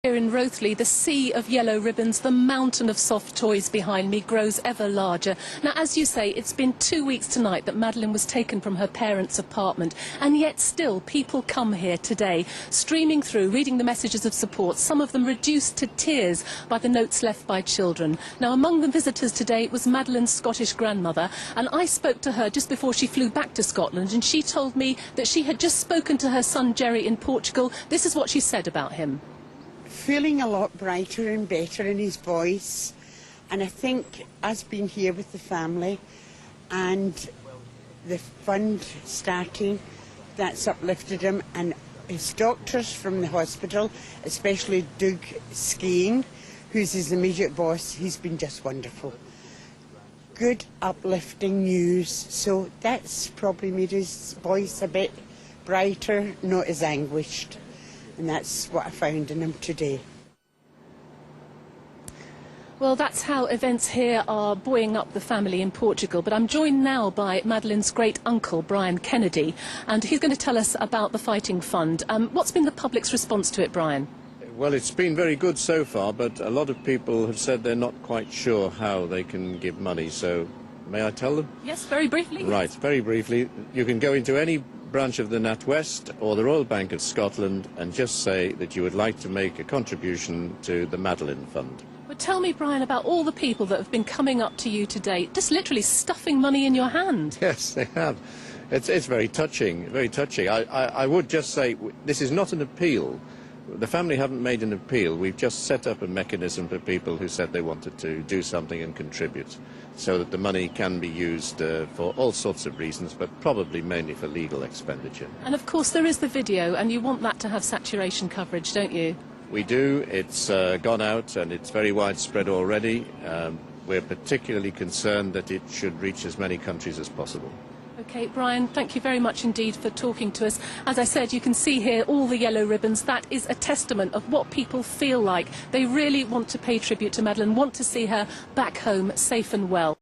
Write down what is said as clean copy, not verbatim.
Here in Rothley, the sea of yellow ribbons, the mountain of soft toys behind me grows ever larger. Now, as you say, it's been 2 weeks tonight that Madeleine was taken from her parents' apartment, and yet still people come here today, streaming through, reading the messages of support, some of them reduced to tears by the notes left by children. Now, among the visitors today was Madeleine's Scottish grandmother, and I spoke to her just before she flew back to Scotland, and she told me that she had just spoken to her son Gerry in Portugal. This is what she said about him. Feeling a lot brighter and better in his voice, and I think us being here with the family and the fund starting, that's uplifted him, and his doctors from the hospital, especially Doug Skehan, who's his immediate boss, he's been just wonderful. Good uplifting news, so that's probably made his voice a bit brighter, not as anguished. And that's what I found in him today. Well, that's how events here are buoying up the family in Portugal. But I'm joined now by Madeleine's great-uncle, Brian Kennedy, and he's going to tell us about the Fighting Fund. What's been the public's response to it, Brian? Well, it's been very good so far, but a lot of people have said they're not quite sure how they can give money. So, may I tell them? Yes, very briefly. Right, very briefly. You can go into any branch of the NatWest or the Royal Bank of Scotland and just say that you would like to make a contribution to the Madeleine Fund. But tell me, Brian, about all the people that have been coming up to you today, just literally stuffing money in your hand. Yes, they have. It's very touching, very touching. I would just say this is not an appeal. The family haven't made an appeal. We've just set up a mechanism for people who said they wanted to do something and contribute, so that the money can be used for all sorts of reasons, but probably mainly for legal expenditure. And of course there is the video, and you want that to have saturation coverage, don't you? We do. It's gone out and it's very widespread already. We're particularly concerned that it should reach as many countries as possible. OK, Brian, thank you very much indeed for talking to us. As I said, you can see here all the yellow ribbons. That is a testament of what people feel like. They really want to pay tribute to Madeleine, want to see her back home safe and well.